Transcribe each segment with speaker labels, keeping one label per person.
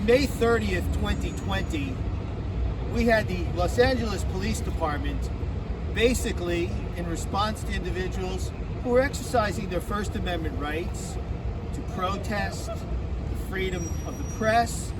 Speaker 1: May 30th, 2020, we had the Los Angeles Police Department basically in response to individuals who were exercising their First Amendment rights to protest, the freedom of the press,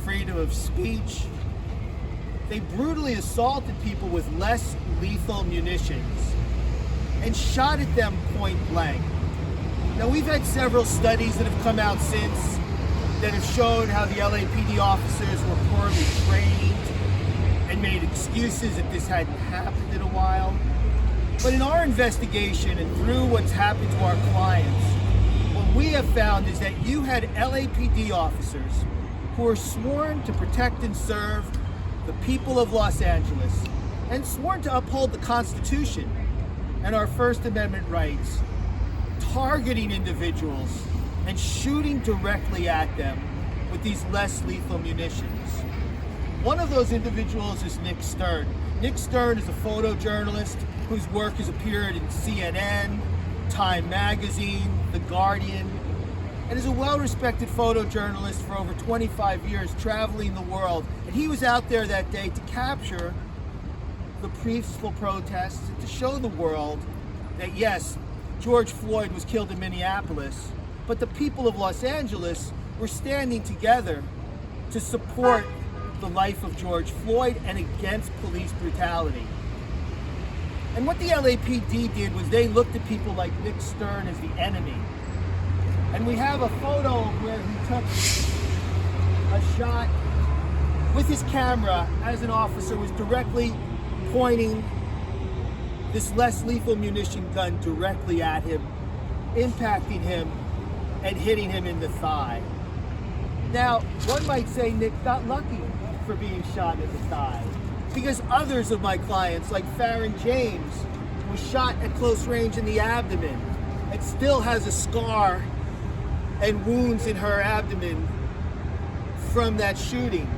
Speaker 1: freedom of speech. They brutally assaulted people with less lethal munitions and shot at them point blank. Now, we've had several studies that have come out since that have shown how the LAPD officers were poorly trained and made excuses that this hadn't happened in a while. But in our investigation and through what's happened to our clients, what we have found is that you had LAPD officers who were sworn to protect and serve the people of Los Angeles and sworn to uphold the Constitution and our First Amendment rights, targeting individuals and shooting directly at them with these less lethal munitions. One of those individuals is Nick Stern. Nick Stern is a photojournalist whose work has appeared in CNN, Time Magazine, The Guardian, and is a well-respected photojournalist for over 25 years, traveling the world. And he was out there that day to capture the peaceful protests and to show the world that yes, George Floyd was killed in Minneapolis, but the people of Los Angeles were standing together to support the life of George Floyd and against police brutality. And what the LAPD did was they looked at people like Nick Stern as the enemy. And we have a photo where he took a shot with his camera as an officer was directly pointing this less lethal munition gun directly at him, impacting him and hitting him in the thigh. Now, one might say Nick got lucky for being shot in the thigh, because others of my clients, like Fahren James, was shot at close range in the abdomen and still has a scar and wounds in her abdomen from that shooting.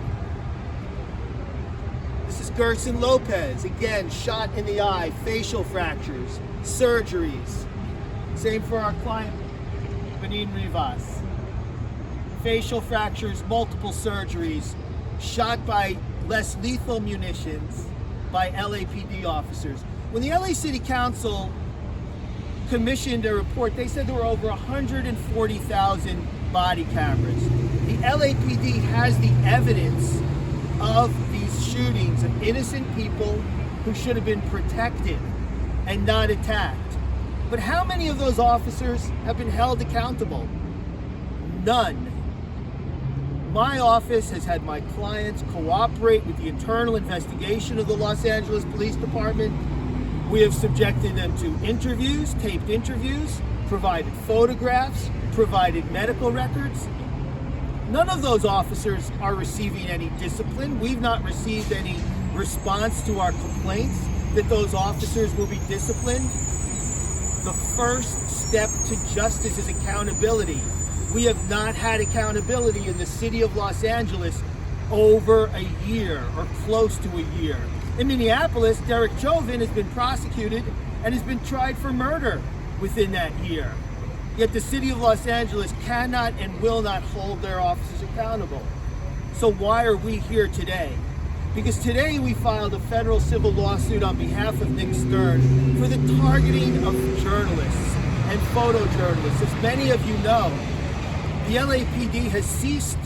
Speaker 1: This is Gerson Lopez, again, shot in the eye, facial fractures, surgeries. Same for our client, Benin Rivas. Facial fractures, multiple surgeries, shot by less lethal munitions by LAPD officers. When the LA City Council commissioned a report, they said there were over 140,000 body cameras. The LAPD has the evidence of these shootings of innocent people who should have been protected and not attacked. But how many of those officers have been held accountable? None. My office has had my clients cooperate with the internal investigation of the Los Angeles Police Department. We have subjected them to interviews, taped interviews, provided photographs, provided medical records. None of those officers are receiving any discipline. We've not received any response to our complaints that those officers will be disciplined. The first step to justice is accountability. We have not had accountability in the city of Los Angeles over a year or close to a year. In Minneapolis, Derek Chauvin has been prosecuted and has been tried for murder within that year. Yet the city of Los Angeles cannot and will not hold their officers accountable. So why are we here today? Because today we filed a federal civil lawsuit on behalf of Nick Stern for the targeting of journalists and photojournalists. As many of you know, the LAPD has ceased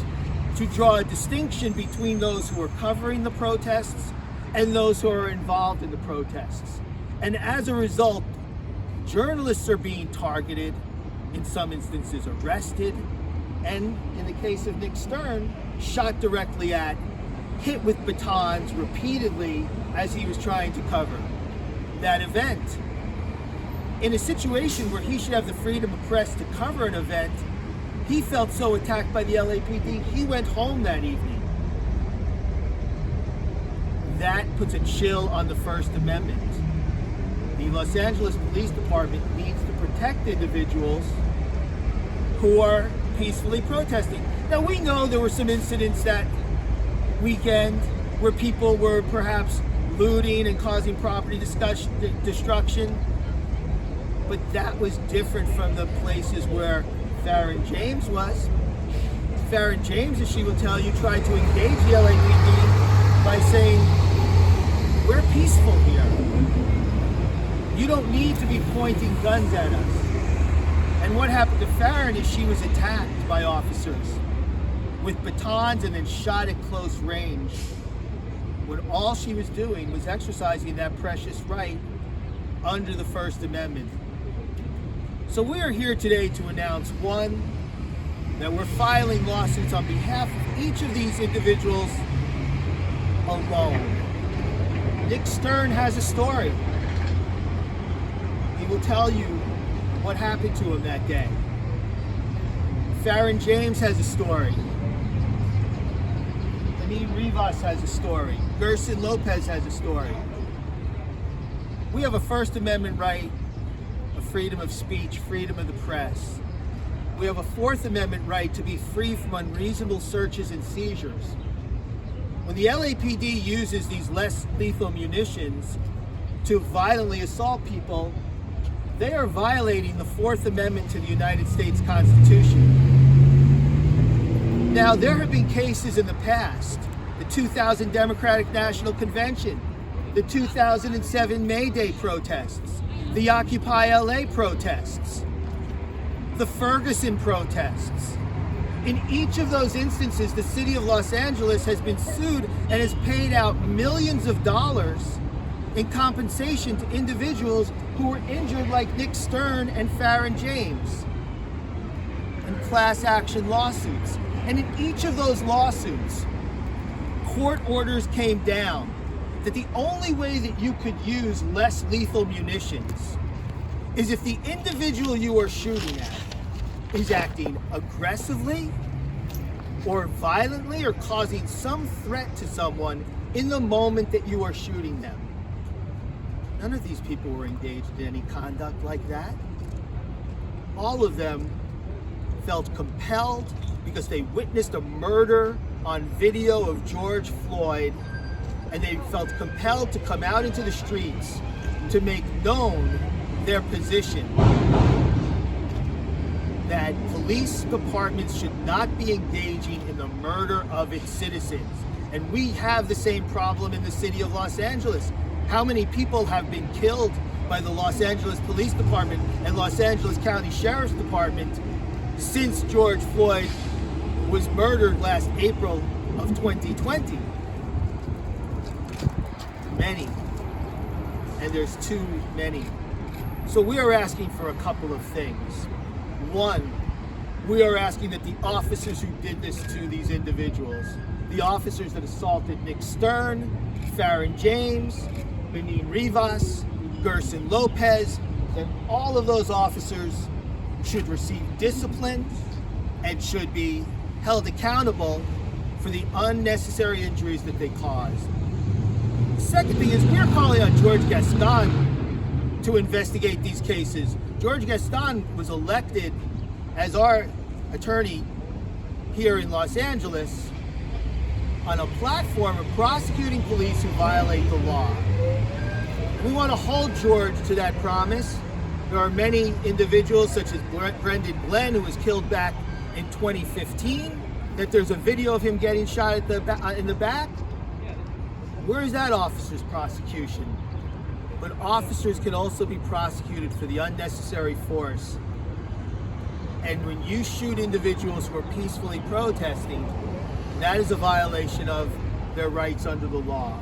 Speaker 1: to draw a distinction between those who are covering the protests and those who are involved in the protests. And as a result, journalists are being targeted, in some instances arrested, and in the case of Nick Stern, shot directly at, hit with batons repeatedly as he was trying to cover that event. In a situation where he should have the freedom of press to cover an event, he felt so attacked by the LAPD, he went home that evening. That puts a chill on the First Amendment. The Los Angeles Police Department needs to protect individuals who are peacefully protesting. Now, we know there were some incidents that weekend where people were perhaps looting and causing property destruction, but that was different from the places where Fahren James was. Fahren James, as she will tell you, tried to engage the LAPD by saying, we're peaceful here. You don't need to be pointing guns at us. And what happened to Fahren is she was attacked by officers with batons and then shot at close range, when all she was doing was exercising that precious right under the First Amendment. So we are here today to announce, one, that we're filing lawsuits on behalf of each of these individuals alone. Nick Stern has a story. He will tell you what happened to him that day. Fahren James has a story. Rivas has a story. Gerson Lopez has a story. We have a First Amendment right of freedom of speech, freedom of the press. We have a Fourth Amendment right to be free from unreasonable searches and seizures. When the LAPD uses these less lethal munitions to violently assault people, they are violating the Fourth Amendment to the United States Constitution. Now, there have been cases in the past, the 2000 Democratic National Convention, the 2007 May Day protests, the Occupy LA protests, the Ferguson protests. In each of those instances, the city of Los Angeles has been sued and has paid out millions of dollars in compensation to individuals who were injured, like Nick Stern and Fahren James, in class action lawsuits. And in each of those lawsuits, court orders came down that the only way that you could use less lethal munitions is if the individual you are shooting at is acting aggressively or violently or causing some threat to someone in the moment that you are shooting them. None of these people were engaged in any conduct like that. All of them felt compelled because they witnessed a murder on video of George Floyd, and they felt compelled to come out into the streets to make known their position that police departments should not be engaging in the murder of its citizens. And we have the same problem in the city of Los Angeles. How many people have been killed by the Los Angeles Police Department and Los Angeles County Sheriff's Department since George Floyd was murdered last April of 2020? Many. And there's too many. So we are asking for a couple of things. One, we are asking that the officers who did this to these individuals, the officers that assaulted Nick Stern, Fahren James, Fahren Rivas, Gerson Lopez, that all of those officers should receive discipline and should be held accountable for the unnecessary injuries that they caused. The second thing is, we're calling on George Gaston to investigate these cases. George Gaston was elected as our attorney here in Los Angeles on a platform of prosecuting police who violate the law. We want to hold George to that promise. There are many individuals, such as Brendan Glenn, who was killed back in 2015, that there's a video of him getting shot at in the back. Where is that officer's prosecution? But officers can also be prosecuted for the unnecessary force. And when you shoot individuals who are peacefully protesting, that is a violation of their rights under the law.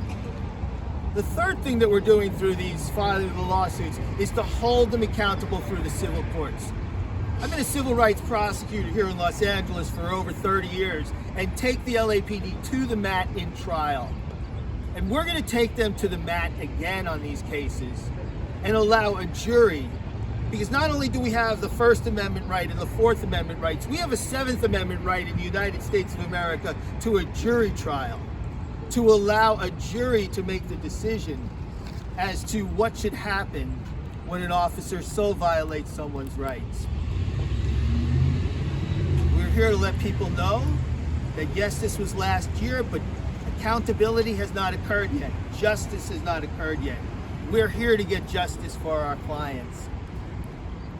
Speaker 1: The third thing that we're doing through these filing of the lawsuits is to hold them accountable through the civil courts. I've been a civil rights prosecutor here in Los Angeles for over 30 years and take the LAPD to the mat in trial. And we're going to take them to the mat again on these cases and allow a jury, because not only do we have the First Amendment right and the Fourth Amendment rights, we have a Seventh Amendment right in the United States of America to a jury trial, to allow a jury to make the decision as to what should happen when an officer so violates someone's rights. We're here to let people know that yes, this was last year, but accountability has not occurred yet. Justice has not occurred yet. We're here to get justice for our clients.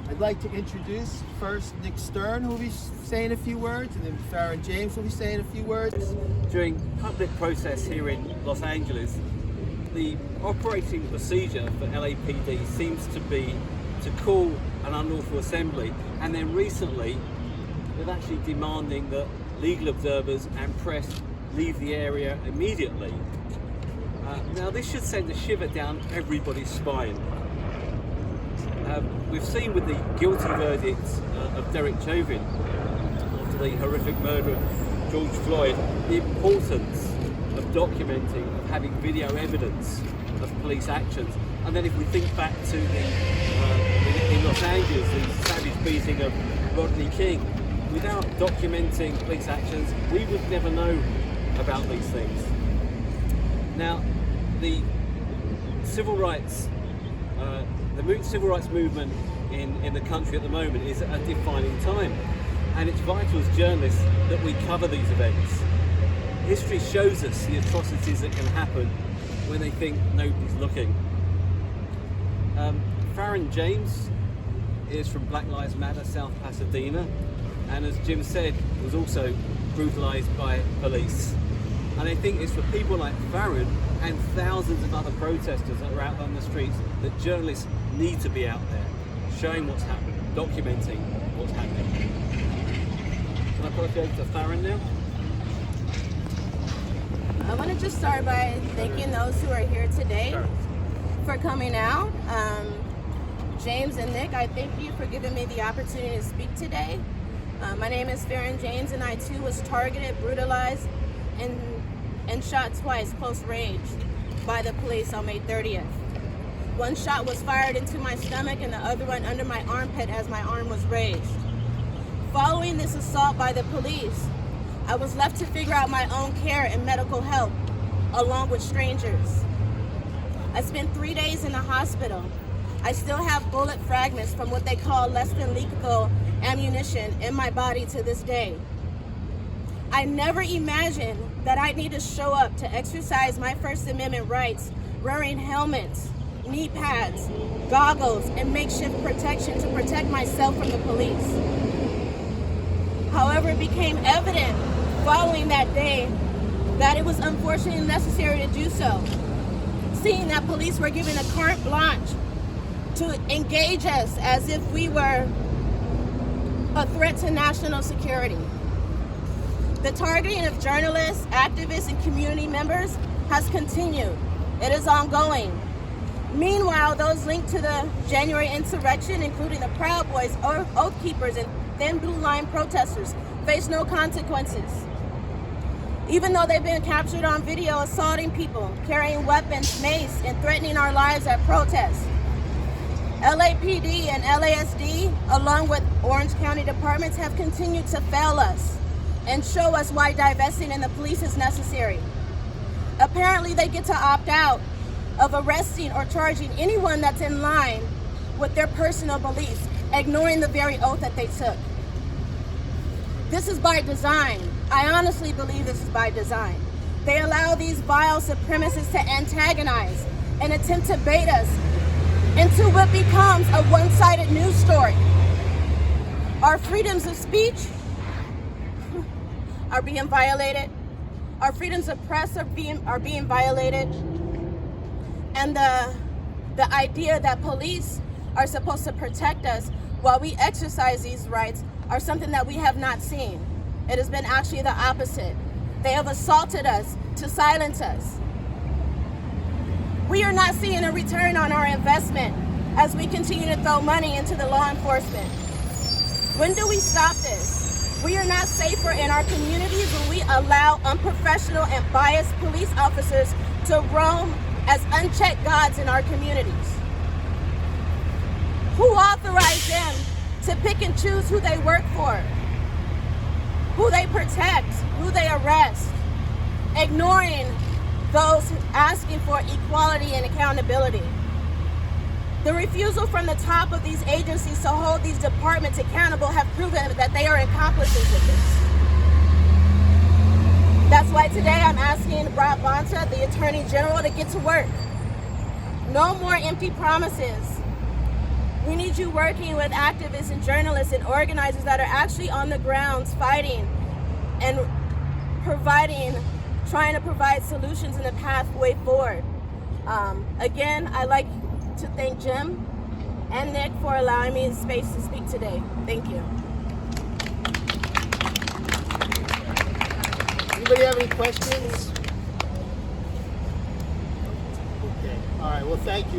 Speaker 1: I'd like to introduce first Nick Stern, who will be saying a few words, and then Fahren James will be saying a few words.
Speaker 2: During public protests here in Los Angeles, the operating procedure for LAPD seems to be to call an unlawful assembly, and then recently they're actually demanding that legal observers and press leave the area immediately. Now this should send a shiver down everybody's spine. We've seen with the guilty verdict of Derek Chauvin after the horrific murder of George Floyd, the importance of documenting, of having video evidence of police actions. And then if we think back to in Los Angeles, the savage beating of Rodney King, without documenting police actions, we would never know about these things. Now, the civil rights movement in the country at the moment is at a defining time, and it's vital as journalists that we cover these events. History shows us the atrocities that can happen when they think nobody's looking. Fahren James is from Black Lives Matter South Pasadena, and as Jim said, was also brutalized by police. And I think it's for people like Fahren and thousands of other protesters that are out on the streets that journalists need to be out there, showing what's happening, documenting what's happening. Can I pass you over to Fahren now?
Speaker 3: I want to just start by thanking those who are here today for coming out. James and Nick, I thank you for giving me the opportunity to speak today. My name is Fahren James, and I too was targeted, brutalized, and shot twice close range by the police on May 30th. One shot was fired into my stomach and the other one under my armpit as my arm was raised. Following this assault by the police, I was left to figure out my own care and medical help along with strangers. I spent 3 days in the hospital. I still have bullet fragments from what they call less than lethal ammunition in my body to this day. I never imagined that I'd need to show up to exercise my First Amendment rights wearing helmets, knee pads, goggles, and makeshift protection to protect myself from the police. However, it became evident following that day that it was unfortunately necessary to do so, seeing that police were given a carte blanche to engage us as if we were a threat to national security. The targeting of journalists, activists, and community members has continued. It is ongoing. Meanwhile, those linked to the January insurrection, including the Proud Boys, Oath Keepers, and Thin Blue Line protesters, face no consequences. Even though they've been captured on video assaulting people, carrying weapons, mace, and threatening our lives at protests. LAPD and LASD, along with Orange County departments, have continued to fail us and show us why divesting in the police is necessary. Apparently, they get to opt out of arresting or charging anyone that's in line with their personal beliefs, ignoring the very oath that they took. This is by design. I honestly believe this is by design. They allow these vile supremacists to antagonize and attempt to bait us into what becomes a one-sided news story. Our freedoms of speech are being violated. Our freedoms of press are being violated. And the idea that police are supposed to protect us while we exercise these rights are something that we have not seen. It has been actually the opposite. They have assaulted us to silence us. We are not seeing a return on our investment as we continue to throw money into the law enforcement. When do we stop this? We are not safer in our communities when we allow unprofessional and biased police officers to roam as unchecked gods in our communities. Who authorized them to pick and choose who they work for, who they protect, who they arrest, ignoring those asking for equality and accountability? The refusal from the top of these agencies to hold these departments accountable have proven that they are accomplices of this. That's why today I'm asking Rob Bonta, the Attorney General, to get to work. No more empty promises. We need you working with activists and journalists and organizers that are actually on the grounds fighting and trying to provide solutions and a pathway forward. Again, I'd like to thank Jim and Nick for allowing me the space to speak today. Thank you.
Speaker 1: Anybody have any questions? Okay. All right. Well, thank you.